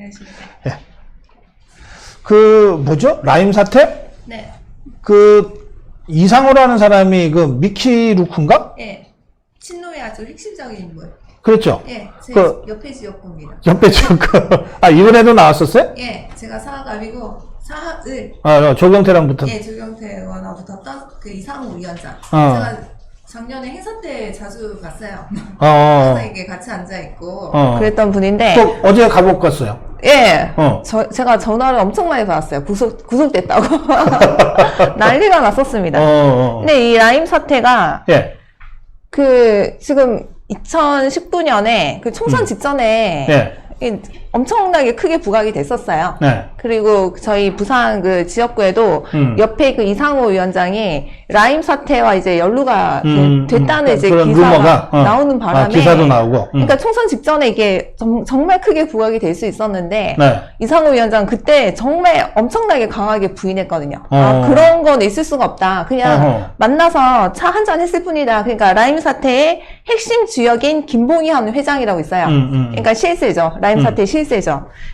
안녕하십니까. 예. 그 뭐죠? 라임 사태? 네. 그 이상호라는 사람이 그 미키 루크인가? 예. 친노의 아주 핵심적인 인물. 그렇죠. 예. 제 그- 옆에 지역구입니다. 옆에 지금 아 이번에도 나왔었어요? 예. 제가 사학감이고 사학을 조경태랑 붙은. 예, 조경태 의원하고 붙었던 그 이상호 위원장. 어. 제가 작년에 행사 때 자주 봤어요. 어. 항상 이렇게 같이 앉아 있고. 그랬던 분인데, 또 어제 가볼 갔어요. 예. 어. 제가 전화를 엄청 많이 받았어요. 구속됐다고. 난리가 났었습니다. 근데 이 라임 사태가, 예. 지금 2019년에 그 총선 직전에 예. 엄청나게 크게 부각이 됐었어요. 네. 그리고 저희 부산 그 지역구에도 옆에 그 이상호 위원장이 라임 사태와 이제 연루가 됐다는 이제 그런 기사가 루머가, 나오는 바람에 기사도 나오고. 그러니까 총선 직전에 이게 정말 크게 부각이 될 수 있었는데 네. 이상호 위원장 그때 정말 엄청나게 강하게 부인했거든요. 아, 그런 건 있을 수가 없다. 그냥 만나서 차 한잔 했을 뿐이다. 그러니까 라임 사태의 핵심 주역인 김봉희한 회장이라고 있어요. 그러니까 실세죠. 라임 사태의 실세죠.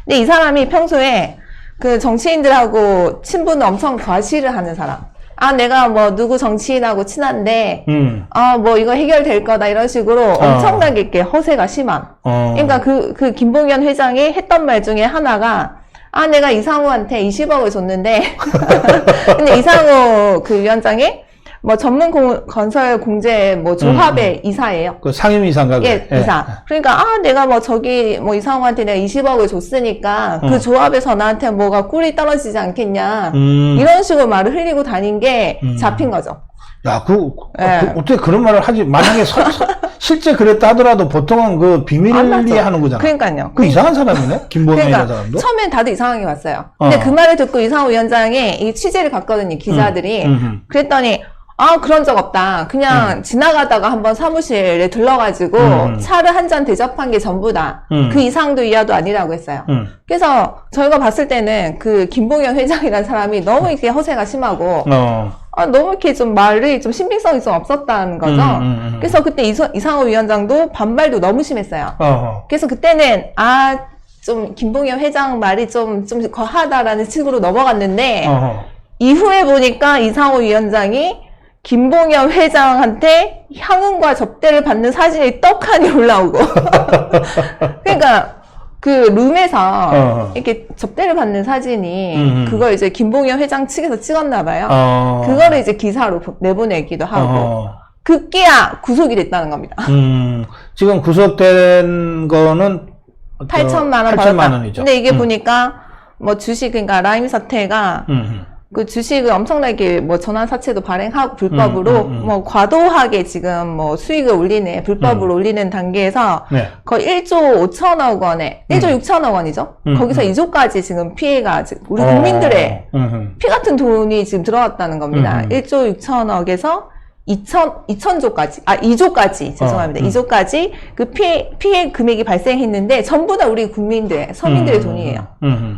근데 이 사람이 평소에 그 정치인들하고 친분을 엄청 과시를 하는 사람. 아, 내가 뭐 누구 정치인하고 친한데, 아, 뭐 이거 해결될 거다 이런 식으로 엄청나게 이렇게 허세가 심한. 그러니까 그 김봉현 회장이 했던 말 중에 하나가, 아, 내가 이상호한테 20억을 줬는데, 근데 이상호 그 위원장이 뭐 전문 건설 공제 뭐 조합의 이사예요. 그 상임이사인가? 예, 이사. 그러니까, 아, 내가 뭐 저기, 뭐 이상호한테 내가 20억을 줬으니까 그 조합에서 나한테 뭐가 꿀이 떨어지지 않겠냐. 이런 식으로 말을 흘리고 다닌 게 잡힌 거죠. 야, 예. 어떻게 그런 말을 하지? 만약에 실제 그랬다 하더라도 보통은 그 비밀리에 하는 거잖아. 그러니까요. 그 이상한 사람이네? 김봉현이라는 그러니까 사람도? 처음엔 다들 이상하게 봤어요. 근데 그 말을 듣고 이상호 위원장이 이 취재를 갔거든요, 기자들이. 그랬더니, 아, 그런 적 없다. 그냥 지나가다가 한번 사무실에 들러가지고 차를 한 잔 대접한 게 전부다. 그 이상도 이하도 아니라고 했어요. 그래서 저희가 봤을 때는 그 김봉현 회장이라는 사람이 너무 이렇게 허세가 심하고 아, 너무 이렇게 좀 말이 좀 신빙성이 좀 없었다는 거죠. 그래서 그때 이상호 위원장도 반발도 너무 심했어요. 그래서 그때는 아, 좀 김봉현 회장 말이 좀 거하다라는 식으로 넘어갔는데 이후에 보니까 이상호 위원장이 김봉현 회장한테 향응과 접대를 받는 사진이 떡하니 올라오고 그러니까 그 룸에서 이렇게 접대를 받는 사진이 그걸 이제 김봉현 회장 측에서 찍었나 봐요. 그거를 이제 기사로 내보내기도 하고 급기야 구속이 됐다는 겁니다. 지금 구속된 거는 8천만 원 8천만 받았다. 원이죠. 근데 이게 보니까 뭐 주식 그러니까 라임 사태가 그 주식을 엄청나게 뭐 전환 사채도 발행하고 불법으로 뭐 과도하게 지금 뭐 수익을 올리는 불법으로 올리는 단계에서 네. 거의 1조 5천억 원에 1조 6천억 원이죠. 거기서 2조까지 지금 피해가 우리 국민들의 피 같은 돈이 지금 들어갔다는 겁니다. 1조 6천억에서 2조까지 죄송합니다. 2조까지 그 피해 금액이 발생했는데 전부 다 우리 국민들, 서민들의 돈이에요.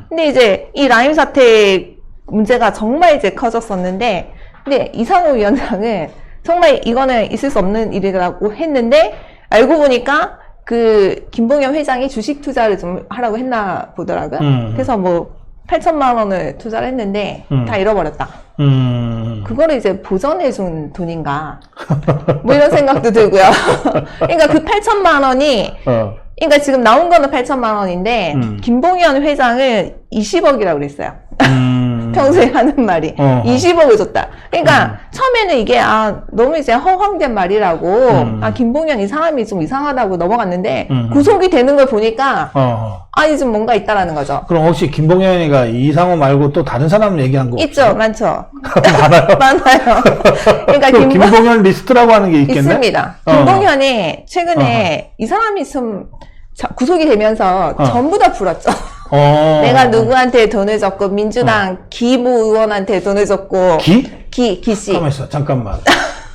근데 이제 이 라임 사태 문제가 정말 이제 커졌었는데, 근데 이상호 위원장은 정말 이거는 있을 수 없는 일이라고 했는데, 알고 보니까 그 김봉현 회장이 주식 투자를 좀 하라고 했나 보더라고요. 그래서 뭐 8천만 원을 투자를 했는데 다 잃어버렸다. 그거를 이제 보전해준 돈인가? 뭐 이런 생각도 들고요. 그러니까 그 8천만 원이 그러니까 지금 나온 거는 8천만 원인데 김봉현 회장은 20억이라고 그랬어요. 평소에 하는 말이 20억을 줬다. 그러니까 처음에는 이게 아 너무 이제 허황된 말이라고 아 김봉현 이 사람이 좀 이상하다고 넘어갔는데 구속이 되는 걸 보니까 아니 좀 뭔가 있다라는 거죠. 그럼 혹시 김봉현이가 이상호 말고 또 다른 사람 얘기한 거 있죠, 많죠. 많아요? 많아요. 그러니까 김봉현 리스트라고 하는 게 있겠네? 있습니다. 김봉현이 최근에 이 사람이 좀 구속이 되면서 전부 다 불었죠. 내가 누구한테 돈을 줬고 민주당 기모 의원한테 돈을 줬고 기? 기씨 가만 있어 잠깐만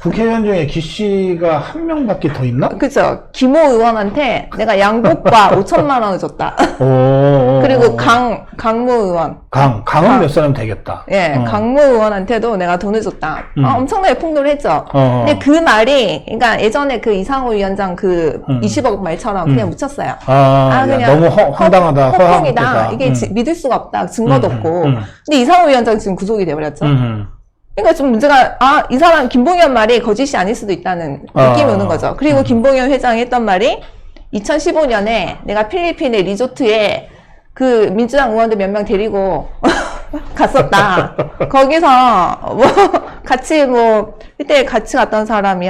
국회의원 중에 기 씨가 한 명밖에 더 있나? 그죠. 김호 의원한테 내가 양복과 5천만 원을 줬다. 오. 그리고 강모 의원. 강은 몇 사람 되겠다. 예, 강모 의원한테도 내가 돈을 줬다. 엄청나게 폭로를 했죠. 근데 그 말이, 그러니까 예전에 그 이상호 위원장 그 20억 말처럼 그냥 묻혔어요. 그냥 너무 황당하다, 허풍이다. 허황되다. 이게 믿을 수가 없다. 증거도 없고. 근데 이상호 위원장 지금 구속이 돼버렸죠. 그러니까 좀 문제가, 이 사람 김봉현 말이 거짓이 아닐 수도 있다는 느낌이 오는 거죠. 그리고 김봉현 회장이 했던 말이 2015년에 내가 필리핀의 리조트에 그 민주당 의원들 몇 명 데리고 갔었다. 거기서 그때 같이 갔던 사람이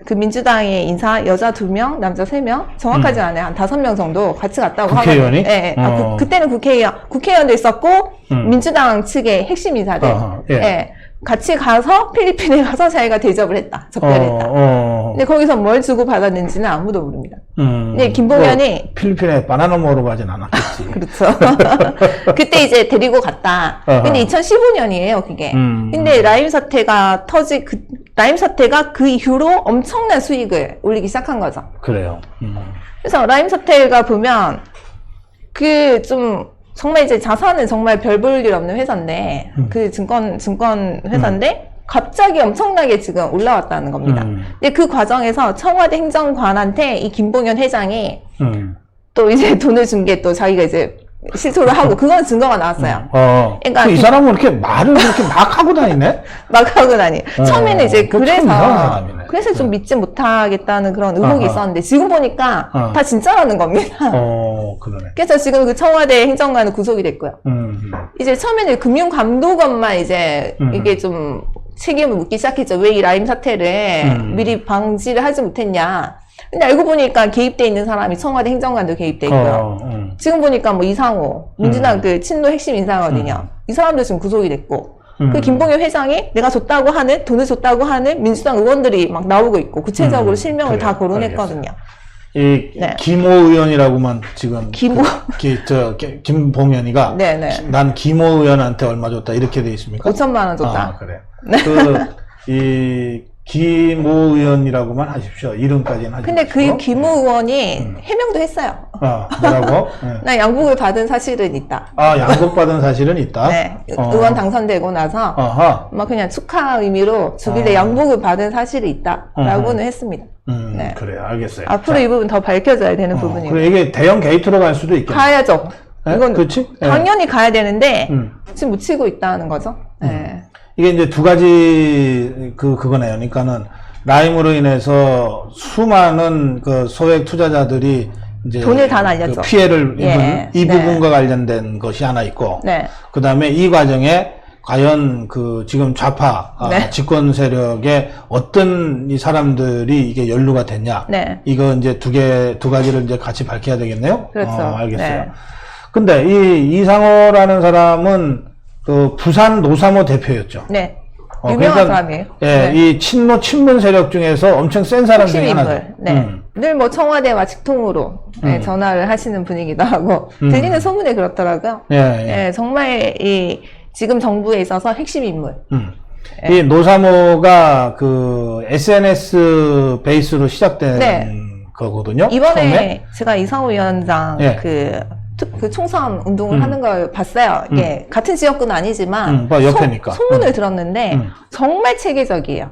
그 민주당의 인사, 여자 2명, 남자 3명? 정확하지 않아요. 한 5명 정도 같이 갔다고 국회의원이? 하거든요. 예. 그때는 국회의원도 있었고, 민주당 측의 핵심 인사들. 예. 같이 가서 필리핀에 가서 자기가 대접을 했다. 접대를 했다. 근데 거기서 뭘 주고 받았는지는 아무도 모릅니다. 근데 김봉현이 필리핀에 바나나 먹으러 가진 않았겠지. 그렇죠. 그때 이제 데리고 갔다. 근데 2015년이에요, 그게. 근데 라임 사태가 라임 사태가 그 이후로 엄청난 수익을 올리기 시작한 거죠. 그래요. 그래서 라임 사태가 보면 정말 이제 자산은 정말 별 볼 일 없는 회사인데, 그 증권 회사인데, 갑자기 엄청나게 지금 올라왔다는 겁니다. 근데 그 과정에서 청와대 행정관한테 이 김봉현 회장이 또 이제 돈을 준 게 또 자기가 이제 실토를 하고, 그건 증거가 나왔어요. 그러니까 이 사람은 이렇게 말을 그렇게 막 하고 다니네? 막 하고 다니. 처음에는 이제 참 이상한 사람이네. 그래서 좀 믿지 못하겠다는 그런 의혹이 있었는데, 지금 보니까 다 진짜라는 겁니다. 그러네. 그래서 지금 그 청와대 행정관은 구속이 됐고요. 이제 처음에는 금융감독원만 이제 이게 좀 책임을 묻기 시작했죠. 왜 이 라임 사태를 미리 방지를 하지 못했냐. 근데 알고 보니까 개입돼 있는 사람이 청와대 행정관도 개입돼 있고요. 지금 보니까 이상호, 민주당 그 친노 핵심 인사거든요. 이 사람도 지금 구속이 됐고. 그 김봉현 회장이 내가 돈을 줬다고 하는 민주당 의원들이 막 나오고 있고, 구체적으로 실명을 다 거론했거든요. 이 김호 의원이라고만 지금 김봉현이가 난 김호 의원한테 얼마 줬다 이렇게 돼 있습니까? 5천만 원 줬다. 그래. 김호 의원이라고만 하십시오. 이름까지는 하지 근데 마시고. 그 김호 의원이 해명도 했어요. 뭐라고? 나 양복을 받은 사실은 있다. 양복 받은 사실은 있다? 네. 의원 당선되고 나서 막 그냥 축하 의미로 주빌레 양복을 받은 사실이 있다라고는 했습니다. 네. 그래요. 알겠어요. 앞으로 이 부분 더 밝혀져야 되는 부분이에요. 그래, 이게 대형 게이트로 갈 수도 있겠네. 가야죠. 이건 그렇지? 당연히 가야 되는데 지금 묻히고 있다는 거죠. 네. 이게 이제 두 가지 그거네요. 그러니까는 라임으로 인해서 수많은 그 소액 투자자들이 이제 돈을 다 날렸죠. 피해를 입은 이 부분과 관련된 것이 하나 있고, 그 다음에 이 과정에 과연 지금 좌파 집권 세력에 어떤 이 사람들이 이게 연루가 됐냐, 이거 이제 두 가지를 이제 같이 밝혀야 되겠네요. 그렇죠. 알겠어요. 근데 이 이상호라는 사람은 부산 노사모 대표였죠. 네. 유명한 사람이에요. 이 친문 세력 중에서 엄청 센 사람 중에 하나죠. 늘 청와대와 직통으로 전화를 하시는 분이기도 하고, 들리는 소문에 그렇더라고요. 정말 지금 정부에 있어서 핵심 인물. 이 노사모가 SNS 베이스로 시작된 거거든요. 이번에 처음에? 제가 이상호 위원장 그 총선 운동을 하는 걸 봤어요. 이게 같은 지역구는 아니지만 옆에니까. 소문을 들었는데 정말 체계적이에요.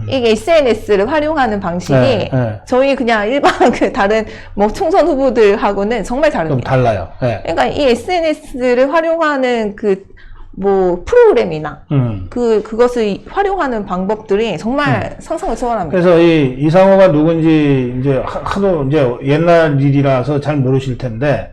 이게 SNS를 활용하는 방식이 저희 그냥 일반 다른 총선 후보들하고는 정말 다릅니다. 좀 달라요. 그러니까 이 SNS를 활용하는 프로그램이나 그것을 활용하는 방법들이 정말 상상을 초월합니다. 그래서 이상호가 누군지 이제 하도 이제 옛날 일이라서 잘 모르실 텐데,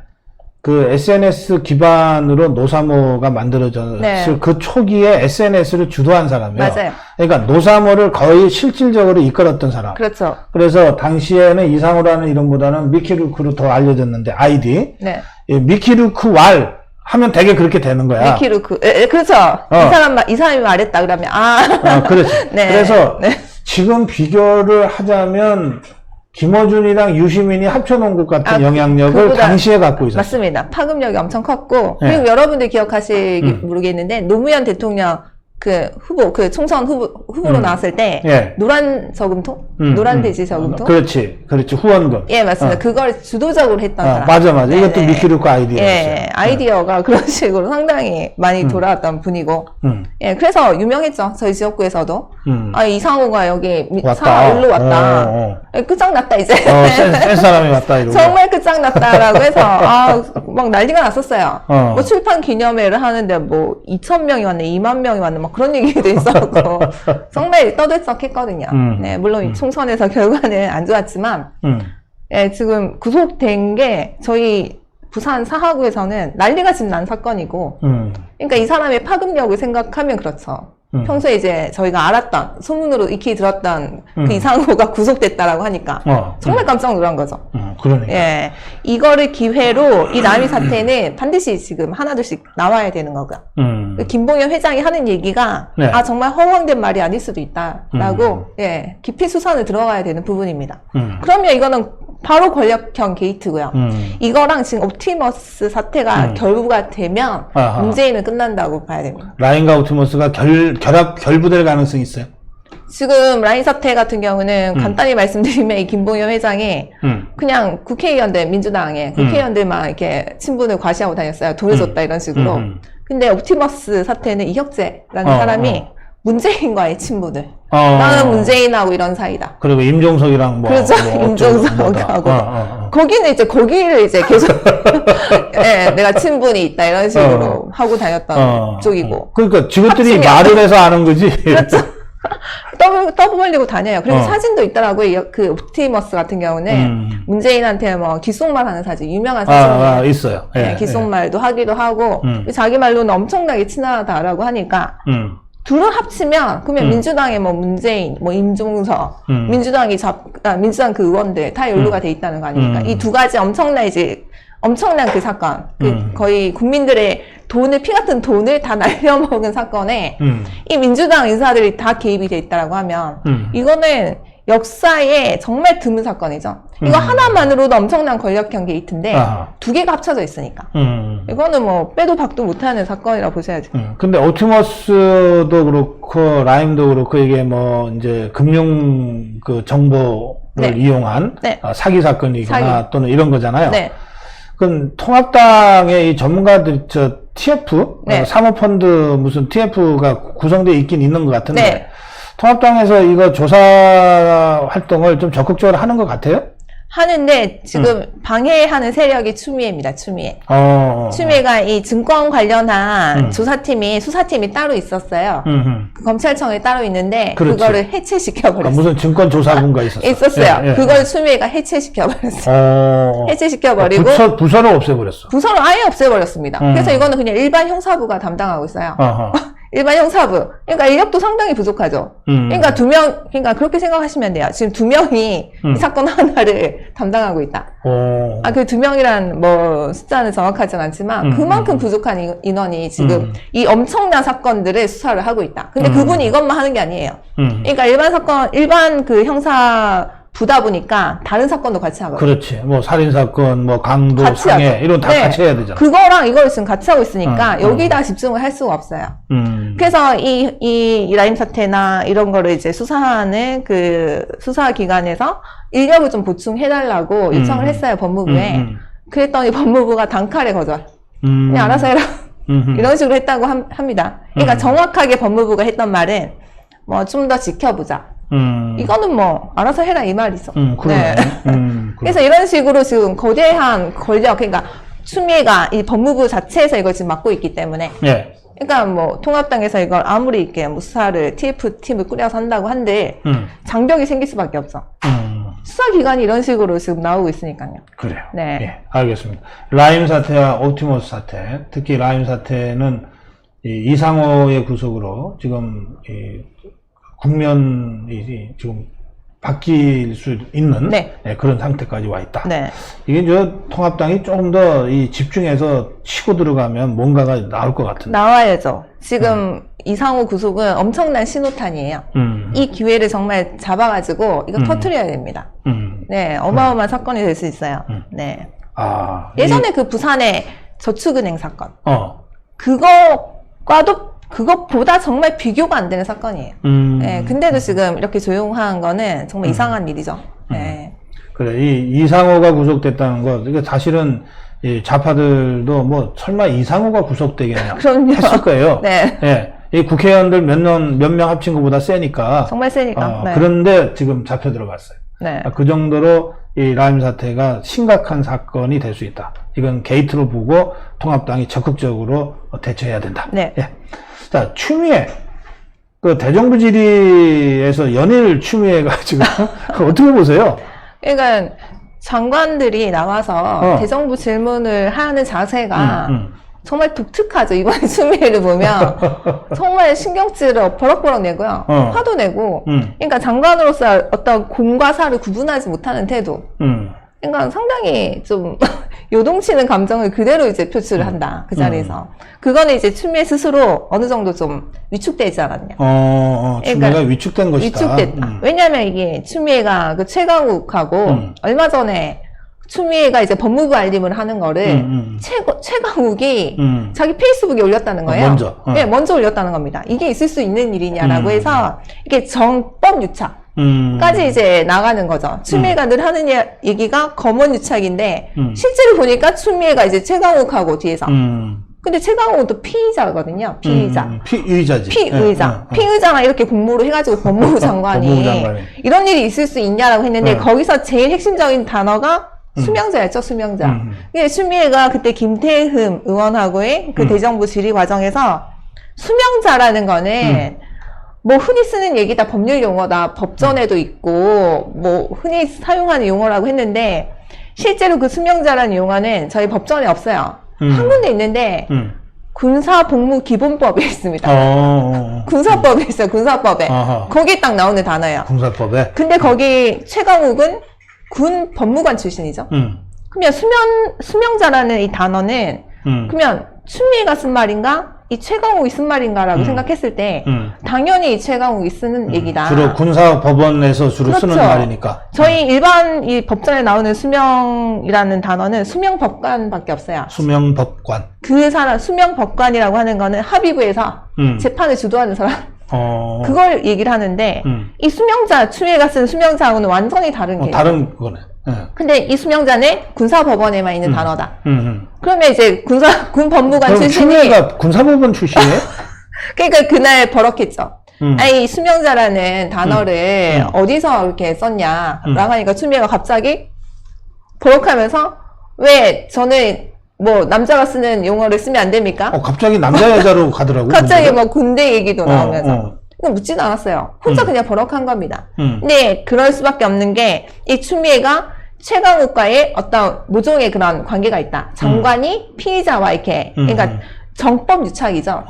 SNS 기반으로 노사모가 만들어졌을 그 초기에 SNS를 주도한 사람이에요. 맞아요. 그러니까 노사모를 거의 실질적으로 이끌었던 사람. 그렇죠. 그래서 당시에는 이상호라는 이름보다는 미키루크로 더 알려졌는데, 아이디. 미키루크 왈 하면 되게 그렇게 되는 거야. 미키루크. 그렇죠. 이 사람이 말했다 그러면 그렇죠. 그래서 지금 비교를 하자면 김어준이랑 유시민이 합쳐놓은 것 같은 영향력을 당시에 갖고 있었어요. 맞습니다. 파급력이 엄청 컸고, 그리고 여러분들 기억하실지 모르겠는데, 노무현 대통령 그 후보, 그 총선 후보로 나왔을 때, 예. 노란 저금통? 노란 돼지 저금통? 그렇지. 후원금. 예, 맞습니다. 그걸 주도적으로 했던 사람. 맞아. 네네. 이것도 미키루크 아이디어였어요. 예, 아이디어가 그런 식으로 상당히 많이 돌아왔던 분이고, 예, 그래서 유명했죠. 저희 지역구에서도. 아, 이상호가 여기 사일로 왔다. 예, 끝장났다, 이제. 센 사람이 왔다, 이러고. 정말 끝장났다라고 해서, 막 난리가 났었어요. 뭐 출판 기념회를 하는데 뭐 2,000명이 왔네, 2만 명이 왔네, 막 그런 얘기도 있었고, 정말 떠들썩했거든요. 네, 물론 총선에서 결과는 안 좋았지만, 예, 지금 구속된 게 저희 부산 사하구에서는 난리가 지금 난 사건이고, 그러니까 이 사람의 파급력을 생각하면 그렇죠. 평소에 이제 저희가 알았던, 소문으로 익히 들었던 그 이상호가 구속됐다라고 하니까 정말 깜짝 놀란 거죠. 그러니까. 예. 이거를 기회로 이 남이 사태는 반드시 지금 하나둘씩 나와야 되는 거고요. 김봉현 회장이 하는 얘기가 네. 정말 허황된 말이 아닐 수도 있다라고 예, 깊이 수선을 들어가야 되는 부분입니다. 그러면 이거는 바로 권력형 게이트고요. 이거랑 지금 옵티머스 사태가 결부가 되면 문재인은 끝난다고 봐야 됩니다. 라인과 옵티머스가 결부될 가능성이 있어요? 지금 라인 사태 같은 경우는 간단히 말씀드리면 이 김봉현 회장이 그냥 국회의원들, 민주당의 국회의원들만 이렇게 친분을 과시하고 다녔어요. 돈을 줬다 이런 식으로. 근데 옵티머스 사태는 이혁재라는 사람이 문재인과의 친분을 나는 문재인하고 이런 사이다. 그리고 임종석이랑 그렇죠. 임종석하고 거기는 이제 거기를 이제 계속 예, 내가 친분이 있다 이런 식으로 하고 다녔던 쪽이고. 그러니까 직원들이 말을 해서 아는 거지. 그렇죠. 떠벌리고 다녀요. 그리고 사진도 있더라고요. 그 옵티머스 같은 경우는 문재인한테 뭐 귓속말 하는 사진, 유명한 사진이 있어요. 예, 귓속말도 하기도 하고 자기 말로는 엄청나게 친하다라고 하니까 둘을 합치면 그러면 민주당의 뭐 문재인, 뭐 임종석, 민주당 그 의원들 다 연루가 돼 있다는 거 아닙니까? 이 두 가지 엄청난 그 사건, 거의 국민들의 피 같은 돈을 다 날려먹은 사건에 이 민주당 인사들이 다 개입이 돼 있다라고 하면 이거는 역사에 정말 드문 사건이죠. 이거 하나만으로도 엄청난 권력형 게이트인데 두 개가 합쳐져 있으니까 이거는 뭐 빼도 박도 못하는 사건이라고 보셔야죠. 근데 옵티머스도 그렇고 라임도 그렇고 이게 뭐 이제 금융 그 정보를 이용한 사기 사건이거나 또는 이런 거잖아요. 네. 그건 통합당의 이 전문가들 TF 사모펀드 무슨 TF가 구성되어 있긴 있는 것 같은데 통합당에서 이거 조사 활동을 좀 적극적으로 하는 것 같아요? 하는데 지금 방해하는 세력이 추미애입니다. 추미애. 추미애가 이 증권 관련한 수사팀이 따로 있었어요. 검찰청에 따로 있는데 그거를 해체시켜버렸어요. 무슨 증권조사부가 있었어요? 있었어요. 그걸 추미애가 해체시켜버렸어요. 해체시켜버리고 부서를 없애버렸어. 부서를 아예 없애버렸습니다. 그래서 이거는 그냥 일반 형사부가 담당하고 있어요. 일반 형사부. 그러니까 인력도 상당히 부족하죠. 그러니까 그러니까 그렇게 생각하시면 돼요. 지금 2명이 이 사건 하나를 담당하고 있다. 그 2명이란 뭐 숫자는 정확하진 않지만 그만큼 부족한 인원이 지금 이 엄청난 사건들을 수사를 하고 있다. 근데 그분이 이것만 하는 게 아니에요. 그러니까 일반 그 형사 부다 보니까 다른 사건도 같이 하거든요. 그렇지. 뭐 살인사건, 뭐 강도, 상해 이런 다 같이 해야 되잖아. 그거랑 이걸 지금 같이 하고 있으니까 여기다 집중을 할 수가 없어요. 그래서 이 라임 사태나 이런 거를 이제 수사하는 그 수사기관에서 인력을 좀 보충해달라고 요청을 했어요, 법무부에. 그랬더니 법무부가 단칼에 거절. 그냥 알아서 해라. 이런 식으로 했다고 합니다. 그러니까 정확하게 법무부가 했던 말은 뭐 좀 더 지켜보자. 이거는 뭐 알아서 해라 이 말이죠. 네. 그래서 이런 식으로 지금 거대한 권력, 그러니까 추미애가 이 법무부 자체에서 이걸 지금 맡고 있기 때문에 그러니까 뭐 통합당에서 이걸 아무리 이렇게 뭐 수사를 TF팀을 꾸려서 한다고 한들 장벽이 생길 수밖에 없죠. 수사기관이 이런 식으로 지금 나오고 있으니까요. 그래요. 네. 예, 알겠습니다. 라임 사태와 옵티머스 사태, 특히 라임 사태는 이상호의 구속으로 지금 국면이 지금 바뀔 수 있는 그런 상태까지 와 있다. 이게 통합당이 조금 더 집중해서 치고 들어가면 뭔가가 나올 것 같은데. 나와야죠. 지금 이상호 구속은 엄청난 신호탄이에요. 이 기회를 정말 잡아가지고 이거 터트려야 됩니다. 네, 어마어마한 사건이 될 수 있어요. 네. 예전에 그 부산의 저축은행 사건. 그거과도 그것보다 정말 비교가 안 되는 사건이에요. 예, 근데도 지금 이렇게 조용한 거는 정말 이상한 일이죠. 예. 그래, 이 이상호가 구속됐다는 거, 이게 사실은 이 좌파들도 뭐 설마 이상호가 구속되겠냐 그럼요. 했을 거예요. 네. 예, 이 국회의원들 몇 명 합친 것보다 세니까. 정말 세니까. 네. 그런데 지금 잡혀 들어갔어요. 네. 그 정도로 이 라임 사태가 심각한 사건이 될 수 있다. 이건 게이트로 보고 통합당이 적극적으로 대처해야 된다. 네. 예. 자, 추미애. 그 대정부 질의에서 연일 추미애가 지금 어떻게 보세요? 그러니까 장관들이 나와서 대정부 질문을 하는 자세가 정말 독특하죠. 이번에 추미애를 보면 정말 신경질을 버럭버럭 내고요. 화도 내고. 그러니까 장관으로서 어떤 공과 사를 구분하지 못하는 태도. 그러니까 상당히 좀 요동치는 감정을 그대로 이제 표출을 한다. 그 자리에서. 그거는 이제 추미애 스스로 어느 정도 좀 위축되지 않았냐. 추미애가 그러니까 위축된 것이다. 위축됐다. 왜냐면 이게 추미애가 그 최강욱하고 얼마 전에 추미애가 이제 법무부 알림을 하는 거를 최강욱이 자기 페이스북에 올렸다는 거예요. 먼저. 네, 먼저 올렸다는 겁니다. 이게 있을 수 있는 일이냐라고 해서 이게 정법 유착까지 이제 나가는 거죠. 추미애가 늘 하는 얘기가 검언 유착인데 실제로 보니까 추미애가 이제 최강욱하고 뒤에서 근데 최강욱은 또 피의자거든요. 피의자. 피의자지. 피의자. 피의자랑 이렇게 공모를 해가지고 법무부 장관이 이런 일이 있을 수 있냐라고 했는데 거기서 제일 핵심적인 단어가 수명자였죠, 수명자. 근데 추미애가 그때 김태흠 의원하고의 그 대정부 질의 과정에서 수명자라는 거는 뭐 흔히 쓰는 얘기다, 법률 용어다, 법전에도 있고 뭐 흔히 사용하는 용어라고 했는데 실제로 그 수명자라는 용어는 저희 법전에 없어요. 한 군데 있는데 군사복무기본법에 있습니다. 군사법에 있어요. 군사법에. 거기에 딱 나오는 단어예요. 군사법에. 근데 거기 최강욱은 군 법무관 출신이죠. 그러면 수명자라는 이 단어는 그러면 추미애가 쓴 말인가? 이 최강욱이 쓴 말인가라고 생각했을 때 당연히 이 최강욱이 쓰는 얘기다. 주로 군사법원에서 주로 그렇죠. 쓰는 말이니까. 저희 일반 이 법전에 나오는 수명이라는 단어는 수명법관밖에 없어요. 수명법관. 그 사람 수명법관이라고 하는 거는 합의부에서 재판을 주도하는 사람. 그걸 얘기를 하는데 이 수명자, 추미애가 쓴 수명자하고는 완전히 다른 개념. 다른 거네. 예. 근데 이 수명자는 군사법원에만 있는 단어다. 그러면 이제 군 법무관 출신이 추미애가 군사법원 출신이에요? 그러니까 그날 버럭했죠. 아니 수명자라는 단어를 어디서 이렇게 썼냐라고 하니까 추미애가 갑자기 버럭하면서 왜 저는 뭐 남자가 쓰는 용어를 쓰면 안 됩니까? 갑자기 남자 여자로 가더라고요. 갑자기 뭐 군대 얘기도 나오면서 그냥 묻지도 않았어요. 혼자 그냥 버럭한 겁니다. 근데 그럴 수밖에 없는 게 이 추미애가 최강욱과의 어떤 모종의 그런 관계가 있다. 장관이 피의자와 이렇게 그러니까 정법 유착이죠.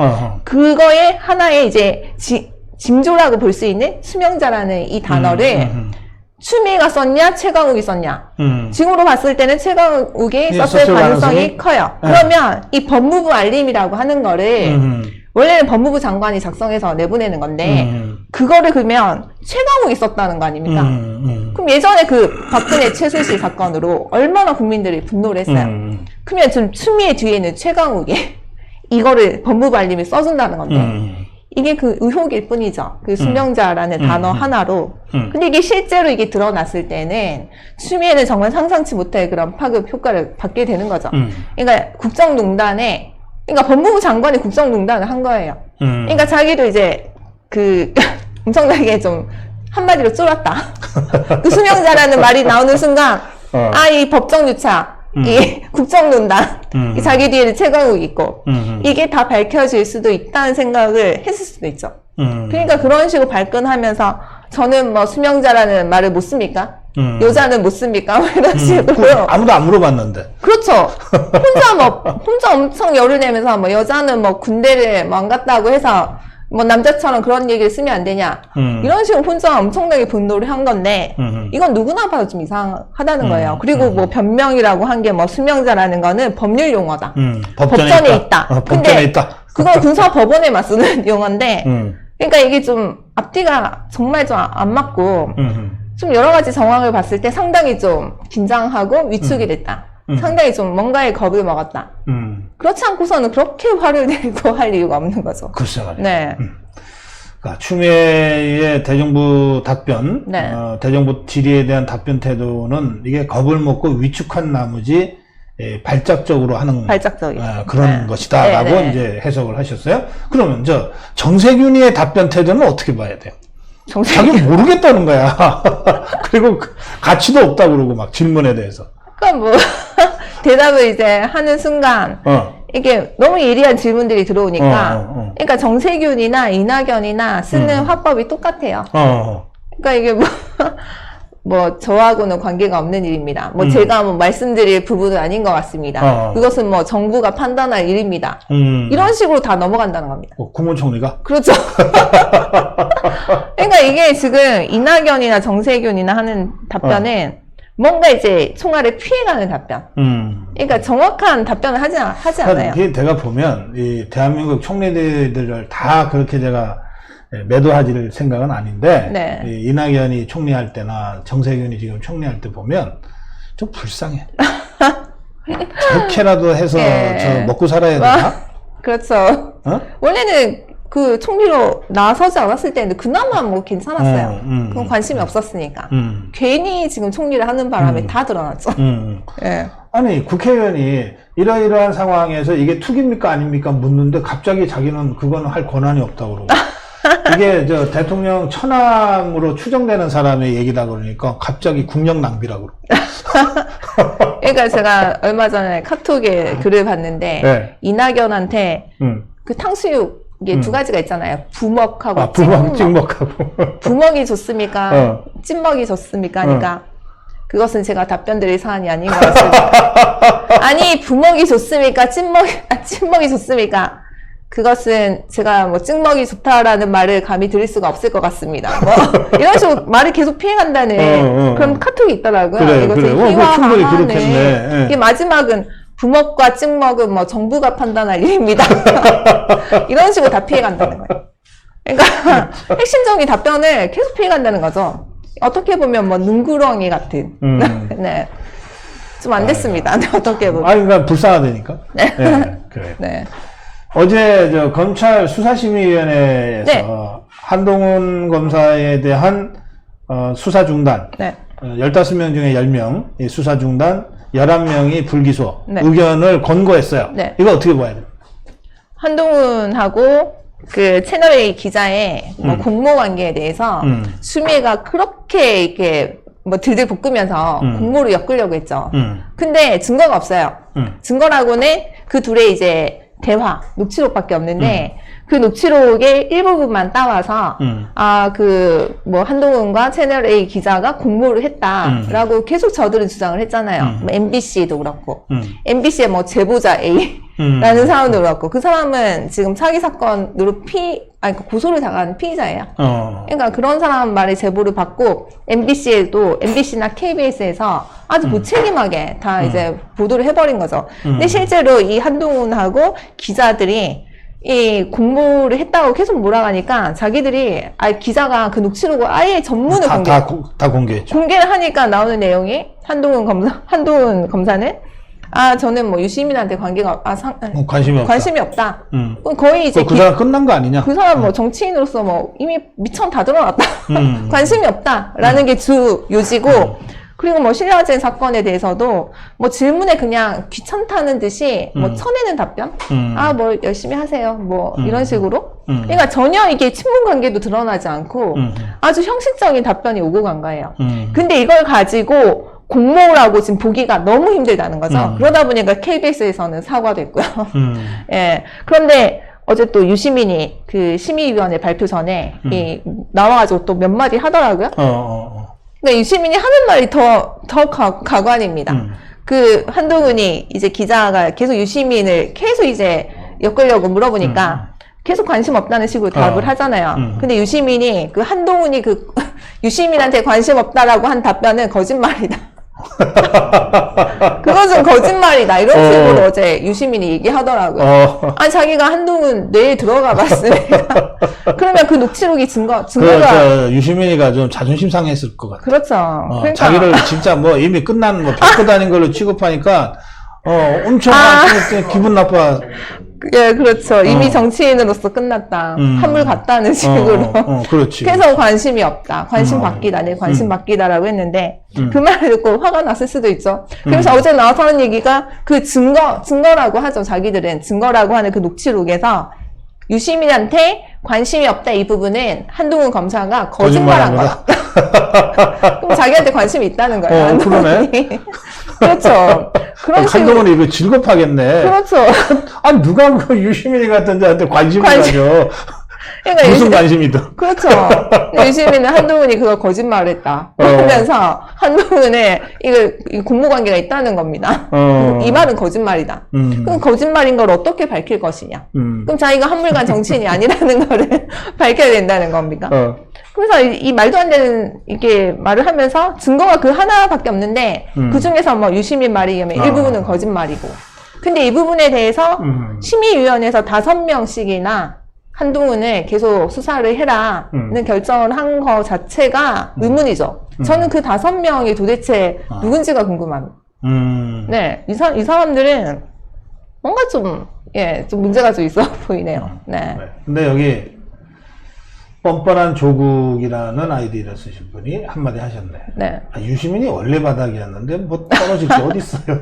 그거에 하나의 이제 징조라고 볼 수 있는 수명자라는 이 단어를 추미애가 썼냐, 최강욱이 썼냐. 지금으로 봤을 때는 최강욱이 썼을 가능성이 커요. 그러면 이 법무부 알림이라고 하는 거를 원래는 법무부 장관이 작성해서 내보내는 건데 그거를 그러면 최강욱이 썼다는 거 아닙니까? 그럼 예전에 그 박근혜 최순실 사건으로 얼마나 국민들이 분노를 했어요. 그러면 좀 추미애 뒤에는 최강욱이 이거를 법무부 알림을 써준다는 건데 이게 그 의혹일 뿐이죠. 그 수명자라는 단어 하나로. 근데 이게 실제로 이게 드러났을 때는 추미애는 정말 상상치 못할 그런 파급 효과를 받게 되는 거죠. 그러니까 국정농단에 그러니까 법무부 장관이 국정농단을 한 거예요. 그러니까 자기도 이제 그 엄청나게 좀 한마디로 쫄았다. 그 수명자라는 말이 나오는 순간 이 법정유착, 이 국정농단, 이 자기 뒤에는 최강욱이 있고 이게 다 밝혀질 수도 있다는 생각을 했을 수도 있죠. 그러니까 그런 식으로 발끈하면서 저는 뭐 수명자라는 말을 못 씁니까? 여자는 못 씁니까? 뭐 이런 식으로. 아무도 안 물어봤는데. 그렇죠. 혼자 엄청 열을 내면서 뭐 여자는 뭐 군대를 뭐 안 갔다고 해서 뭐 남자처럼 그런 얘기를 쓰면 안 되냐. 이런 식으로 혼자 엄청나게 분노를 한 건데 이건 누구나 봐도 좀 이상하다는 거예요. 그리고 뭐 변명이라고 한 게 뭐 수명자라는 거는 법률 용어다. 법전에 있다. 법전에 있다. 그건 군사법원에만 쓰는 용어인데 그러니까 이게 좀 앞뒤가 정말 좀 안 맞고 좀 여러 가지 정황을 봤을 때 상당히 좀 긴장하고 위축이 됐다. 상당히 좀 뭔가에 겁을 먹었다. 그렇지 않고서는 그렇게 화를 내고 할 이유가 없는 거죠. 글쎄 말이에요. 네. 그러니까 추미애의 대정부 답변, 네. 대정부 질의에 대한 답변 태도는 이게 겁을 먹고 위축한 나머지 발작적으로 하는 발작적인 그런 네. 것이다라고 네, 네. 이제 해석을 하셨어요. 그러면 정세균이의 답변 태도는 어떻게 봐야 돼요? 자기 모르겠다는 거야. 그리고 가치도 없다 그러고 막 질문에 대해서. 그러니까 뭐 대답을 이제 하는 순간 이게 너무 예리한 질문들이 들어오니까 그러니까 정세균이나 이낙연이나 쓰는 화법이 똑같아요. 그러니까 이게 뭐 저하고는 관계가 없는 일입니다. 뭐 제가 뭐 말씀드릴 부분은 아닌 것 같습니다. 그것은 뭐 정부가 판단할 일입니다. 이런 식으로 다 넘어간다는 겁니다. 국무총리가? 그렇죠. 그러니까 이게 지금 이낙연이나 정세균이나 하는 답변은 뭔가 이제 총알을 피해가는 답변. 그러니까 정확한 답변을 하지 않아요. 이게 내가 보면 이 대한민국 총리들을 다 그렇게 제가 매도하질 생각은 아닌데 네. 이 이낙연이 총리할 때나 정세균이 지금 총리할 때 보면 좀 불쌍해. 저렇게라도 해서 네. 저 먹고 살아야 되나? 그렇죠. 원래는 그 총리로 나서지 않았을 때는 그나마 뭐 괜찮았어요. 그건 관심이 없었으니까. 괜히 지금 총리를 하는 바람에 다 드러났죠. 네. 아니 국회의원이 이러이러한 상황에서 이게 투기입니까 아닙니까 묻는데 갑자기 자기는 그거는 할 권한이 없다고 그러고 이게 저 대통령 천왕으로 추정되는 사람의 얘기다 그러니까 갑자기 국력 낭비라고 그러고. 그러니까 제가 얼마 전에 카톡에 글을 봤는데 네. 이낙연한테 그 탕수육 이게 두 가지가 있잖아요. 부먹하고 찍먹하고. 부먹이 좋습니까? 찐먹이 좋습니까? 하니까 그것은 제가 답변 드릴 사안이 아닌 것 같습니다. 아니 부먹이 좋습니까? 찐먹이 좋습니까? 그것은 제가 뭐 찍먹이 좋다라는 말을 감히 드릴 수가 없을 것 같습니다. 뭐 이런 식으로 말을 계속 피해간다는 그런 카톡이 있더라고요. 그래, 이것을 그래. 충분히 희화화하는 그렇겠네. 이게 마지막은 부먹과 찍먹은 뭐 정부가 판단할 일입니다. 이런 식으로 다 피해간다는 거예요. 그러니까 핵심적인 답변을 계속 피해간다는 거죠. 어떻게 보면 뭐 능구렁이 같은. 네. 좀 안 됐습니다. 어떻게 보면. 그러니까 불쌍하다니까. 네. 그래. 네. 어제 검찰 수사심의위원회에서 네. 한동훈 검사에 대한 수사 중단, 네. 15명 중에 10명 이 수사 중단, 11명이 불기소 네. 의견을 권고했어요. 네. 이거 어떻게 봐야 돼요? 한동훈하고 그 채널A 기자의 뭐 공모 관계에 대해서 추미애가 그렇게 이렇게 뭐 들들 볶으면서 공모를 엮으려고 했죠. 근데 증거가 없어요. 증거라고는 그 둘의 이제 대화, 녹취록밖에 없는데 그 녹취록의 일부분만 따와서 뭐 한동훈과 채널A 기자가 공모를 했다라고 계속 저들은 주장을 했잖아요. 뭐 MBC도 그렇고 MBC의 뭐 제보자 A라는 사람도 그렇고 그 사람은 지금 사기 사건으로 고소를 당한 피의자예요. 그러니까 그런 사람 말에 제보를 받고 MBC나 KBS에서 아주 무책임하게 다 이제 보도를 해버린 거죠. 근데 실제로 이 한동훈하고 기자들이 이 공모를 했다고 계속 몰아가니까 자기들이 기자가 그 녹취록을 아예 전문을 다 공개했죠. 공개를 하니까 나오는 내용이 한동훈 검사는 저는 뭐 유시민한테 관계가 관심이 없다. 그럼 거의 이제 그 사람 끝난 거 아니냐? 그 사람 뭐 정치인으로서 뭐 이미 미천 다 드러났다. 관심이 없다라는 게 주 요지고. 그리고 뭐 신라젠 사건에 대해서도 뭐 질문에 그냥 귀찮다는 듯이 뭐 쳐내는 답변? 뭐 열심히 하세요. 뭐 이런 식으로. 그러니까 전혀 이게 친분 관계도 드러나지 않고 아주 형식적인 답변이 오고 간 거예요. 근데 이걸 가지고 공모라고 지금 보기가 너무 힘들다는 거죠. 그러다 보니까 KBS에서는 사과도 했고요. 예. 그런데 어제 또 유시민이 그 심의위원회 발표 전에 나와가지고 또 몇 마디 하더라고요. 그러니까 유시민이 하는 말이 더 가관입니다. 그 한동훈이 이제 기자가 계속 유시민을 계속 이제 엮으려고 물어보니까 계속 관심 없다는 식으로 답을 하잖아요. 근데 유시민이 그 한동훈이 그 유시민한테 관심 없다라고 한 답변은 거짓말이다. 그것은 거짓말이다. 이런 식으로 어제 유시민이 얘기하더라고요. 아니, 자기가 한동훈 뇌에 들어가 봤으니까. 그러면 그 녹취록이 증거가. 유시민이가 좀 자존심 상했을 것 같아. 그렇죠. 그러니까. 자기를 진짜 뭐 이미 끝난 거 겪고 다닌 걸로 취급하니까, 엄청 기분 나빠. 예, 그렇죠. 이미 정치인으로서 끝났다. 한물 갔다는 식으로. 그렇지. 그래서 관심이 없다. 관심 바뀌다. 내 관심 바뀌다라고 했는데, 그 말을 듣고 화가 났을 수도 있죠. 그래서 어제 나와서 하는 얘기가 그 증거라고 하죠. 자기들은. 증거라고 하는 그 녹취록에서 유시민한테 관심이 없다. 이 부분은 한동훈 검사가 거짓말한 거다. 그럼 자기한테 관심이 있다는 거예요. 그러네. 그렇죠. 그런 식으로. 한동훈이 이거 질겁하겠네. 그렇죠. 아니, 누가 그 유시민이 같은 자한테 관심을 가져. 그러니까 무슨 관심이든. 그렇죠. 유시민은 한동훈이 그걸 거짓말했다. 그러면서 한동훈에 이거 공모관계가 있다는 겁니다. 이 말은 거짓말이다. 그럼 거짓말인 걸 어떻게 밝힐 것이냐. 그럼 자기가 한물간 정치인이 아니라는 거를 밝혀야 된다는 겁니다. 그래서 이 말도 안 되는 이게 말을 하면서 증거가 그 하나밖에 없는데 그 중에서 뭐 유시민 말이 일부분은 거짓말이고. 근데 이 부분에 대해서 심의위원회에서 5명씩이나 한동훈을 계속 수사를 해라는 결정을 한 거 자체가 의문이죠. 저는 그 5명이 도대체 누군지가 궁금합니다. 네, 이 사람들은 뭔가 좀 문제가 좀 있어 보이네요. 네. 근데 여기 뻔뻔한 조국이라는 아이디를 쓰신 분이 한마디 하셨네. 네. 유시민이 원래 바닥이었는데 뭐 떨어질 게 어디 있어요?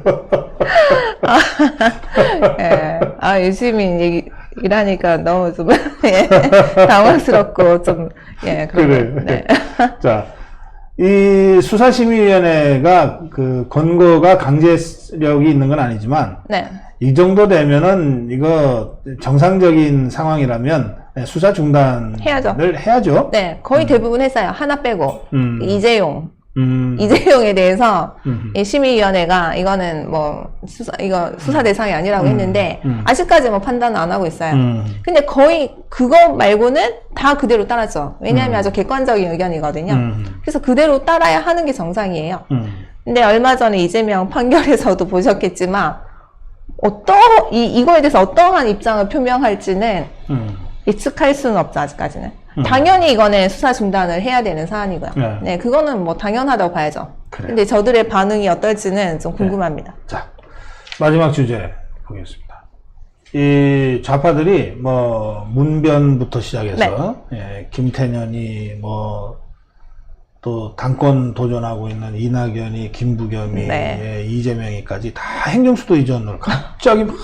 네. 유시민 얘기라니까 너무 좀 당황스럽고 좀 그래. 네. 자, 이 수사심의위원회가 그 권고가 강제력이 있는 건 아니지만 네. 이 정도 되면은 이거 정상적인 상황이라면 수사 중단을 해야죠. 네, 거의 대부분 했어요. 하나 빼고 이재용에 대해서 이 심의위원회가 이거는 뭐 수사 대상이 아니라고 했는데 아직까지 뭐 판단은 안 하고 있어요. 근데 거의 그거 말고는 다 그대로 따랐죠. 왜냐하면 아주 객관적인 의견이거든요. 그래서 그대로 따라야 하는 게 정상이에요. 근데 얼마 전에 이재명 판결에서도 보셨겠지만 이거에 대해서 어떠한 입장을 표명할지는 예측할 수는 없죠, 아직까지는. 당연히 이거는 수사 중단을 해야 되는 사안이고요. 네, 그거는 뭐 당연하다고 봐야죠. 그래요. 근데 저들의 반응이 어떨지는 좀 궁금합니다. 자, 마지막 주제 보겠습니다. 이 좌파들이 뭐 문변부터 시작해서 김태년이 뭐 또 당권 도전하고 있는 이낙연이, 김부겸이, 이재명이까지 다 행정수도 이전으로 갑자기 막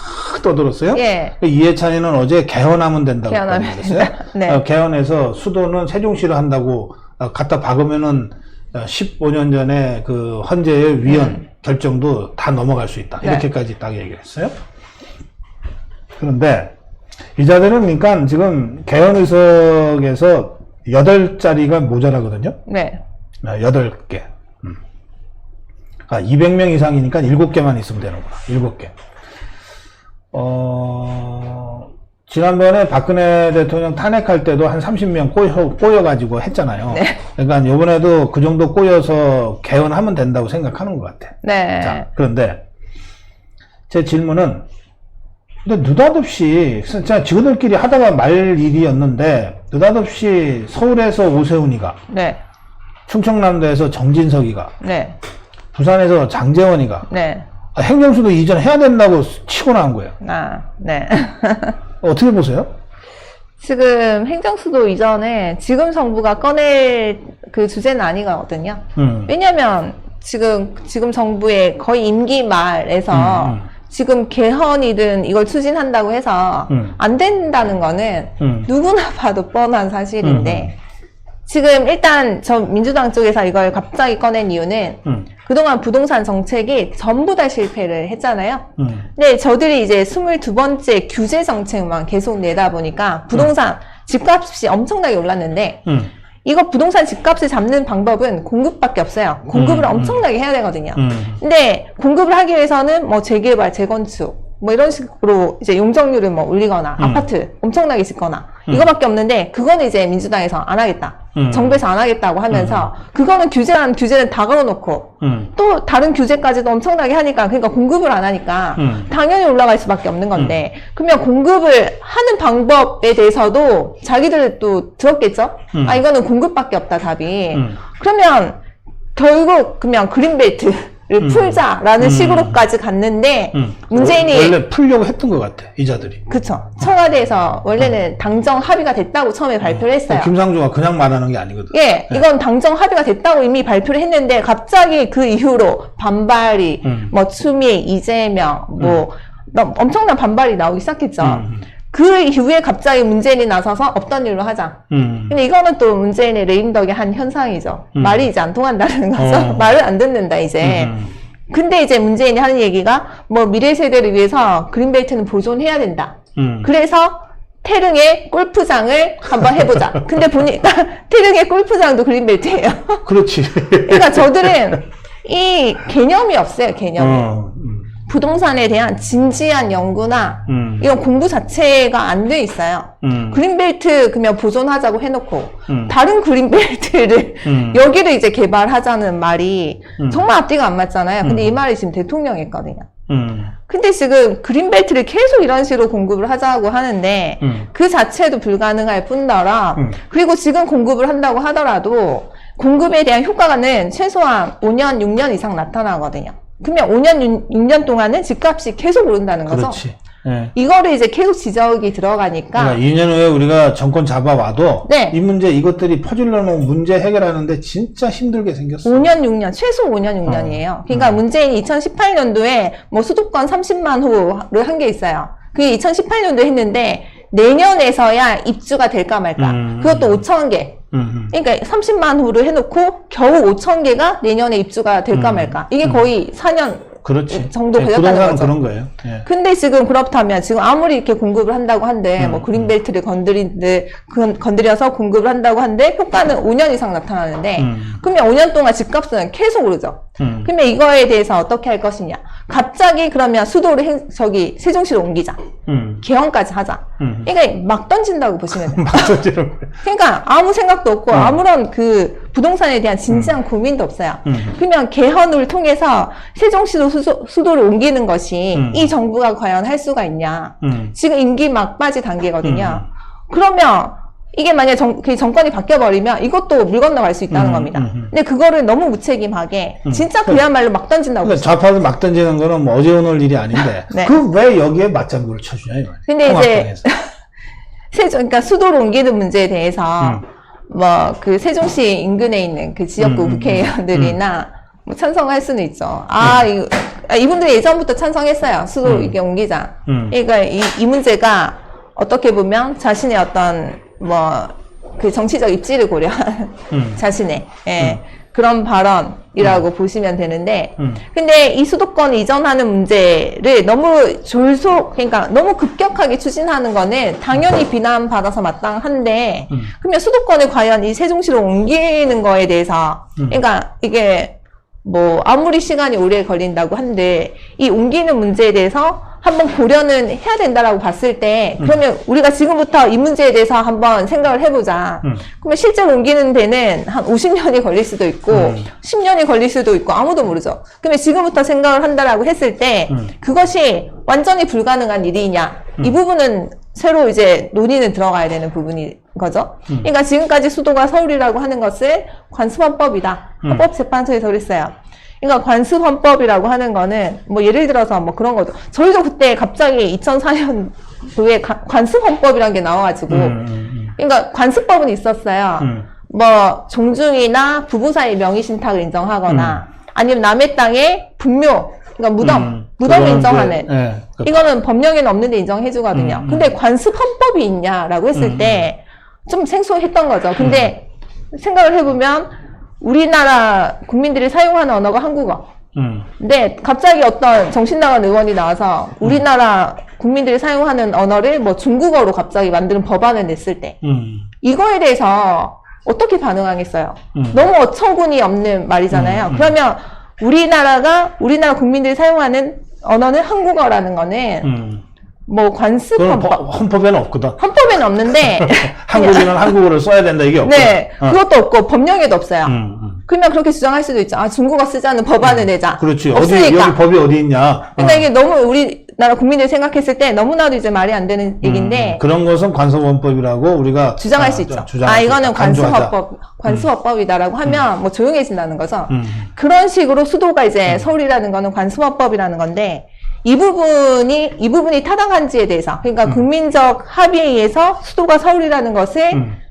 떠들었어요. 이해찬이는 어제 개헌하면 된다고 그랬어요. 네. 개헌해서 수도는 세종시로 한다고 갖다 박으면은 15년 전에 그 헌재의 위헌 결정도 다 넘어갈 수 있다. 이렇게까지 딱 얘기를 했어요. 그런데 이 자들은 그러니까 지금 개헌 의석에서 8자리가 모자라거든요. 네. 8개. 200명 이상이니까 7개만 있으면 되는구나. 7개. 지난번에 박근혜 대통령 탄핵할 때도 한 30명 꼬여가지고 했잖아요. 그러니까 이번에도 그 정도 꼬여서 개헌하면 된다고 생각하는 것 같아. 자, 그런데 제 질문은 근데 느닷없이 진짜 지그들끼리 하다가 말 일이었는데 느닷없이 서울에서 오세훈이가 충청남도에서 정진석이가 부산에서 장제원이가 행정수도 이전해야 된다고 치고 나온 거예요. 어떻게 보세요? 지금 행정수도 이전에 지금 정부가 꺼낼 그 주제는 아니거든요. 왜냐면 지금 정부의 거의 임기 말에서 지금 개헌이든 이걸 추진한다고 해서 안 된다는 거는 누구나 봐도 뻔한 사실인데 지금 일단 저 민주당 쪽에서 이걸 갑자기 꺼낸 이유는 그동안 부동산 정책이 전부 다 실패를 했잖아요. 근데 저들이 이제 22번째 규제 정책만 계속 내다 보니까 부동산 집값이 엄청나게 올랐는데 이거 부동산 집값을 잡는 방법은 공급밖에 없어요. 공급을 엄청나게 해야 되거든요. 근데 공급을 하기 위해서는 뭐 재개발, 재건축 뭐 이런 식으로 이제 용적률을 뭐 올리거나 아파트 엄청나게 짓거나 이거밖에 없는데 그거는 이제 민주당에서 안 하겠다. 정부에서 안 하겠다고 하면서 그거는 규제는 다 걸어놓고 또 다른 규제까지도 엄청나게 하니까 그러니까 공급을 안 하니까 당연히 올라갈 수밖에 없는 건데 그러면 공급을 하는 방법에 대해서도 자기들도 들었겠죠? 아 이거는 공급밖에 없다 답이. 그러면 결국 그러면 그린벨트를 풀자라는 식으로까지 갔는데 문재인이 원래 풀려고 했던 것 같아 이자들이. 그쵸. 청와대에서 원래는 당정 합의가 됐다고 처음에 발표를 했어요. 김상조가 그냥 말하는 게 아니거든. 예, 이건 당정 합의가 됐다고 이미 발표를 했는데 갑자기 그 이후로 반발이 뭐 추미애, 이재명 뭐 엄청난 반발이 나오기 시작했죠. 그 이후에 갑자기 문재인이 나서서 없던 일로 하자. 근데 이거는 또 문재인의 레임덕의 한 현상이죠. 말이 이제 안 통한다는 거죠. 말을 안 듣는다 이제. 근데 이제 문재인이 하는 얘기가 뭐 미래 세대를 위해서 그린벨트는 보존해야 된다. 그래서 태릉의 골프장을 한번 해보자. 근데 보니까 태릉의 골프장도 그린벨트예요. 그렇지. 그러니까 저들은 이 개념이 없어요. 개념이. 부동산에 대한 진지한 연구나 이런 공부 자체가 안 돼 있어요. 그린벨트 그러면 보존하자고 해놓고 다른 그린벨트를 여기를 이제 개발하자는 말이 정말 앞뒤가 안 맞잖아요. 근데 이 말이 지금 대통령이 했거든요. 근데 지금 그린벨트를 계속 이런 식으로 공급을 하자고 하는데 그 자체도 불가능할 뿐더러 그리고 지금 공급을 한다고 하더라도 공급에 대한 효과는 최소한 5년, 6년 이상 나타나거든요. 그러면 5년, 6년 동안은 집값이 계속 오른다는 거죠. 그렇지. 네. 이거를 이제 계속 지적이 들어가니까. 그러니까 2년 후에 우리가 정권 잡아와도 네. 이 문제 이것들이 퍼질러 놓은 문제 해결하는데 진짜 힘들게 생겼어. 5년, 6년, 최소 5년, 6년이에요. 그러니까 문재인이 2018년도에 뭐 수도권 30만 호를 한 게 있어요. 그게 2018년도에 했는데 내년에서야 입주가 될까 말까. 그것도 5천 개. 그러니까 30만 호를 해놓고 겨우 5천 개가 내년에 입주가 될까 말까. 이게 거의 4년 그렇지. 정도 네, 걸렸다는 부동산은 거죠. 그런 거예요. 예. 근데 지금 그렇다면 지금 아무리 이렇게 공급을 한다고 한데 뭐 그린벨트를 건드려서 공급을 한다고 한데 효과는 5년 이상 나타나는데 그러면 5년 동안 집값은 계속 오르죠. 그러면 이거에 대해서 어떻게 할 것이냐. 갑자기 그러면 수도를 세종시로 옮기자. 개헌까지 하자. 그러니까 막 던진다고 보시면 돼요. 막 던지는 거예요. 그러니까 아무 생각도 없고 아무런 그 부동산에 대한 진지한 고민도 없어요. 그러면 개헌을 통해서 세종시로 수도를 옮기는 것이 이 정부가 과연 할 수가 있냐. 지금 임기 막바지 단계거든요. 그러면 이게 만약에 정권이 바뀌어버리면 이것도 물 건너갈 수 있다는 겁니다. 근데 그거를 너무 무책임하게 진짜 그야말로 막 던진다고. 그러니까 좌파를 막 던지는 거는 뭐 어제 오늘 일이 아닌데 네. 그 왜 여기에 맞장구를 쳐주냐 이 말이에요. 근데 이제 그러니까 수도를 옮기는 문제에 대해서 뭐 그 세종시 인근에 있는 그 지역구 국회의원들이나 뭐 찬성할 수는 있죠. 이분들이 예전부터 찬성했어요. 수도 이게 옮기자. 그러니까 이 문제가 어떻게 보면 자신의 어떤 뭐 그 정치적 입지를 고려한 자신의 그런 발언이라고 보시면 되는데 근데 이 수도권 이전하는 문제를 너무 그러니까 너무 급격하게 추진하는 거는 당연히 비난받아서 마땅한데 그러면 수도권을 과연 이 세종시로 옮기는 거에 대해서 그러니까 이게 뭐 아무리 시간이 오래 걸린다고 한데 이 옮기는 문제에 대해서 한번 고려는 해야 된다라고 봤을 때 그러면 우리가 지금부터 이 문제에 대해서 한번 생각을 해보자. 그러면 실제로 옮기는 데는 한 50년이 걸릴 수도 있고 10년이 걸릴 수도 있고 아무도 모르죠. 그러면 지금부터 생각을 한다라고 했을 때 그것이 완전히 불가능한 일이냐 이 부분은 새로 이제 논의는 들어가야 되는 부분인 거죠. 그러니까 지금까지 수도가 서울이라고 하는 것은 관습헌법이다. 헌법재판소에서 그랬어요. 그러니까 관습헌법이라고 하는 거는 뭐 예를 들어서 뭐 그런 거죠. 저희도 그때 갑자기 2004년도에 관습헌법이라는 게 나와가지고 그러니까 관습법은 있었어요. 뭐 종중이나 부부 사이 명의신탁을 인정하거나 아니면 남의 땅에 분묘 그러니까 무덤을 인정하는 이거는 법령에는 없는데 인정해주거든요. 근데 관습헌법이 있냐라고 했을 때 좀 생소했던 거죠. 근데 생각을 해보면 우리나라 국민들이 사용하는 언어가 한국어. 근데 갑자기 어떤 정신나간 의원이 나와서 우리나라 국민들이 사용하는 언어를 뭐 중국어로 갑자기 만드는 법안을 냈을 때 이거에 대해서 어떻게 반응하겠어요? 너무 어처구니 없는 말이잖아요. 그러면 우리나라 국민들이 사용하는 언어는 한국어라는 거는 뭐 그건 관습헌법 헌법에는 없거든. 헌법에는 없는데 한국인은 한국어를 써야 된다 이게 없거든. 네, 그것도 없고 법령에도 없어요. 그러면 그렇게 주장할 수도 있죠. 아, 중국어 쓰자는 법안을 내자. 그렇지. 없으니까. 여기 법이 어디 있냐. 그러니까 이게 너무 우리나라 국민들이 생각했을 때 너무나도 이제 말이 안 되는 얘기인데 그런 것은 관습헌법이라고 우리가 주장할 수 있죠. 아, 이거는 관습헌법이다라고 하면 뭐 조용해진다는 거죠. 그런 식으로 수도가 이제 서울이라는 거는 관습헌법이라는 건데 이 부분이 타당한지에 대해서 그러니까 국민적 합의에 의해서 수도가 서울이라는 것을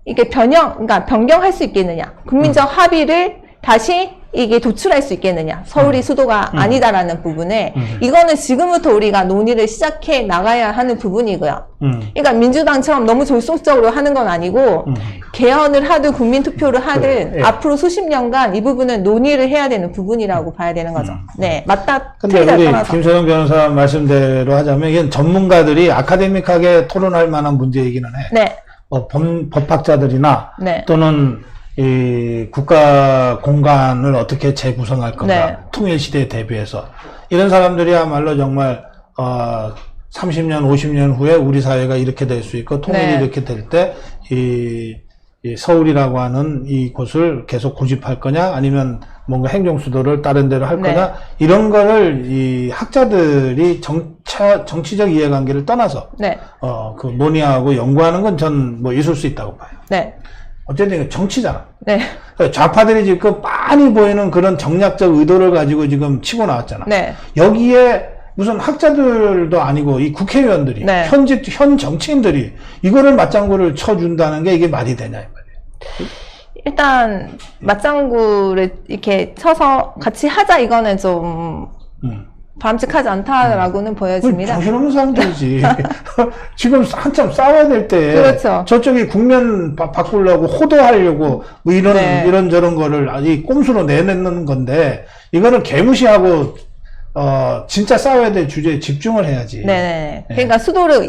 이게 그러니까 변경할 수 있겠느냐. 국민적 합의를 다시 이게 도출할 수 있겠느냐. 서울이 수도가 아니다라는 부분에 이거는 지금부터 우리가 논의를 시작해 나가야 하는 부분이고요. 그러니까 민주당처럼 너무 졸속적으로 하는 건 아니고 개헌을 하든 국민투표를 하든 앞으로 수십 년간 이 부분은 논의를 해야 되는 부분이라고 봐야 되는 거죠. 네, 맞다. 근데 우리 김선영 변호사 말씀대로 하자면 이건 전문가들이 아카데믹하게 토론할 만한 문제이기는 해. 네. 법학자들이나 네. 또는 이 국가 공간을 어떻게 재구성할 건가, 네. 통일 시대에 대비해서 이런 사람들이야말로 정말 30년, 50년 후에 우리 사회가 이렇게 될 수 있고 통일이 네. 이렇게 될 때 이 서울이라고 하는 이 곳을 계속 고집할 거냐, 아니면 뭔가 행정 수도를 다른 데로 할 거냐, 네. 이런 거를 이 학자들이 정치적 이해관계를 떠나서 네. 그 논의하고 연구하는 건 전 뭐 있을 수 있다고 봐요. 네. 어쨌든 이거 정치잖아. 네. 좌파들이 지금 빤히 보이는 그런 정략적 의도를 가지고 지금 치고 나왔잖아. 네. 여기에 무슨 학자들도 아니고 이 국회의원들이 네. 현 정치인들이 이거를 맞장구를 쳐준다는 게 이게 말이 되냐 이 말이에요. 일단 맞장구를 이렇게 쳐서 같이 하자 이거는 좀 바람직하지 않다라고는 보여집니다. 정신없는 사람들이지. 지금 한참 싸워야 될 때 그렇죠. 저쪽이 국면 바꾸려고 호도하려고 뭐 이런 저런 거를 아주 꼼수로 내놓는 건데 이거는 개무시하고 진짜 싸워야 될 주제에 집중을 해야지. 네네. 그러니까 수도를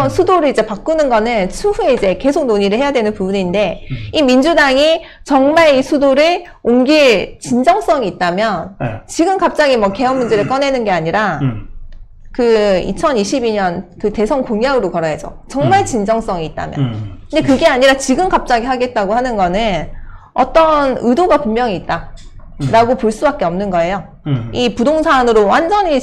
수도를 이제 바꾸는 거는 추후에 이제 계속 논의를 해야 되는 부분인데, 이 민주당이 정말 이 수도를 옮길 진정성이 있다면, 네. 지금 갑자기 뭐 개헌 문제를 꺼내는 게 아니라, 그 2022년 그 대선 공약으로 걸어야죠. 정말 진정성이 있다면. 근데 그게 아니라 지금 갑자기 하겠다고 하는 거는 어떤 의도가 분명히 있다. 라고 볼 수밖에 없는 거예요. 이 부동산으로 완전히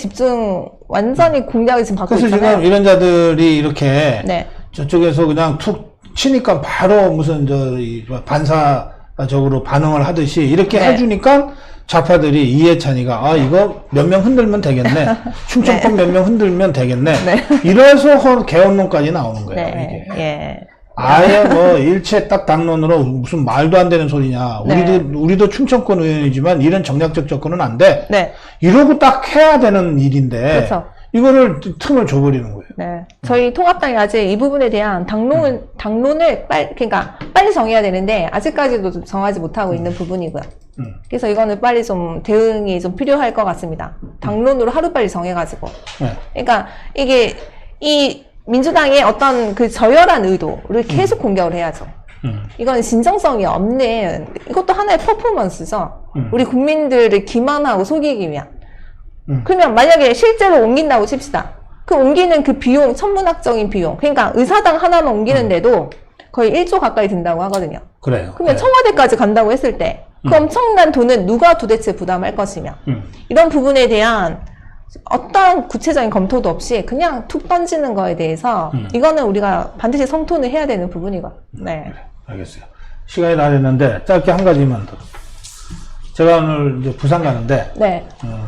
공략을 지금 받고 그래서 있잖아요. 지금 이런 자들이 이렇게 네. 저쪽에서 그냥 툭 치니까 바로 무슨 반사적으로 반응을 하듯이 이렇게 네. 해주니까 좌파들이 이해찬이가 이거 몇 명 흔들면 되겠네. 충청권 몇 명 흔들면 되겠네. 네. 이래서 개헌론까지 나오는 거예요. 네. 이게. 예. 아예 뭐 일체 딱 당론으로 무슨 말도 안 되는 소리냐. 네. 우리도 충청권 의원이지만 이런 정략적 접근은 안 돼. 네. 이러고 딱 해야 되는 일인데 그렇죠. 이거를 틈을 줘버리는 거예요. 네. 저희 통합당이 아직 이 부분에 대한 당론을 빨리 정해야 되는데 아직까지도 좀 정하지 못하고 있는 부분이고요. 그래서 이거는 빨리 좀 대응이 좀 필요할 것 같습니다. 당론으로 하루빨리 정해가지고. 네. 그러니까 이게 민주당의 어떤 그 저열한 의도를 계속 공격을 해야죠. 이건 진정성이 없는, 이것도 하나의 퍼포먼스죠. 우리 국민들을 기만하고 속이기 위한. 그러면 만약에 실제로 옮긴다고 칩시다. 그 옮기는 그 비용, 천문학적인 비용. 그러니까 의사당 하나만 옮기는데도 거의 1조 가까이 든다고 하거든요. 그래요. 그러면 네. 청와대까지 간다고 했을 때 그 엄청난 돈은 누가 도대체 부담할 것이며 이런 부분에 대한 어떤 구체적인 검토도 없이 그냥 툭 던지는 거에 대해서 이거는 우리가 반드시 성토는 해야 되는 부분이고. 네. 그래, 알겠어요. 시간이 다 됐는데 짧게 한 가지만 더. 제가 오늘 이제 부산 가는데, 네.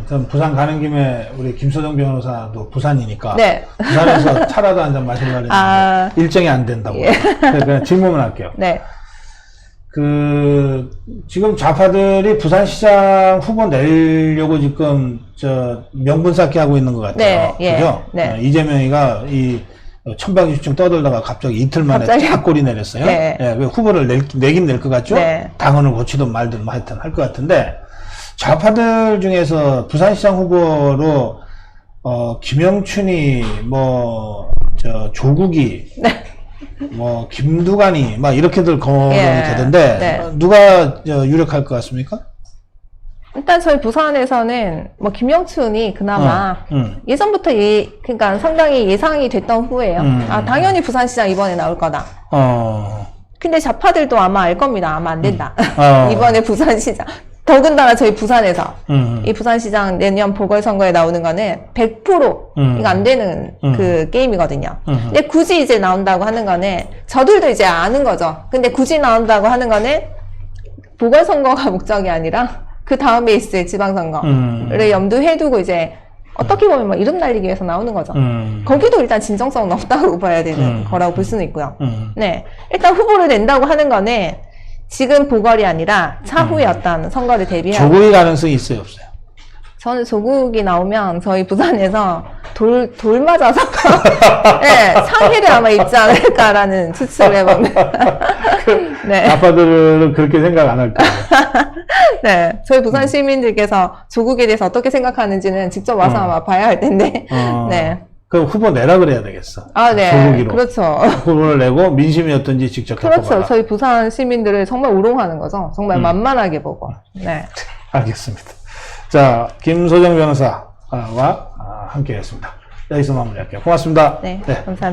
전 부산 가는 김에 우리 김소정 변호사도 부산이니까, 네. 부산에서 차라도 한잔 마시려고 했는데 일정이 안 된다고. 예. 그냥 질문을 할게요. 네. 지금 좌파들이 부산시장 후보 내려고 지금 명분 쌓기 하고 있는 것 같아요. 네, 예, 그죠? 네. 이재명이가 천방지축 떠들다가 갑자기 이틀 만에 쫙 골이 내렸어요. 네. 예, 후보를 내긴 낼 것 같죠? 네. 당헌을 고치든 말든 뭐 하여튼 할 것 같은데, 좌파들 중에서 부산시장 후보로, 김영춘이, 조국이, 네. 김두관이, 막 이렇게들 거론이 예. 되던데, 네. 누가 유력할 것 같습니까? 일단 저희 부산에서는 뭐 김영춘이 그나마 예전부터 그러니까 상당히 예상이 됐던 후예요. 아, 당연히 부산시장 이번에 나올 거다. 근데 좌파들도 아마 알 겁니다. 아마 안 된다. 이번에 부산시장. 더군다나 저희 부산에서 이 부산시장 내년 보궐선거에 나오는 거는 100% 이거 안 되는 그 게임이거든요. 근데 굳이 이제 나온다고 하는 거는 저들도 이제 아는 거죠. 근데 굳이 나온다고 하는 거는 보궐선거가 목적이 아니라 그 다음에 있을 지방선거를 염두에 두고 이제 어떻게 보면 뭐 이름 날리기 위해서 나오는 거죠. 거기도 일단 진정성은 없다고 봐야 되는 거라고 볼 수는 있고요. 네, 일단 후보를 낸다고 하는 거는 지금 보궐이 아니라 차후에 어떤 선거를 대비하고 조국의 가능성이 있어요, 없어요? 저는 조국이 나오면 저희 부산에서 돌 맞아서 네, 상해를 아마 입지 않을까라는 추측을 해봅니다. 네. 아빠들은 그렇게 생각 안 할 거예요. 네, 저희 부산 시민들께서 조국에 대해서 어떻게 생각하는지는 직접 와서 아마 봐야 할 텐데. 네. 그럼 후보 내라 그래야 되겠어. 아, 네. 조국이로. 그렇죠. 후보를 내고 민심이 어떤지 직접 그렇죠. 겪어봐라. 저희 부산 시민들을 정말 우롱하는 거죠. 정말 만만하게 보고. 네. 알겠습니다. 자, 김소정 변호사와 함께 했습니다. 여기서 마무리할게요. 고맙습니다. 네. 네. 감사합니다.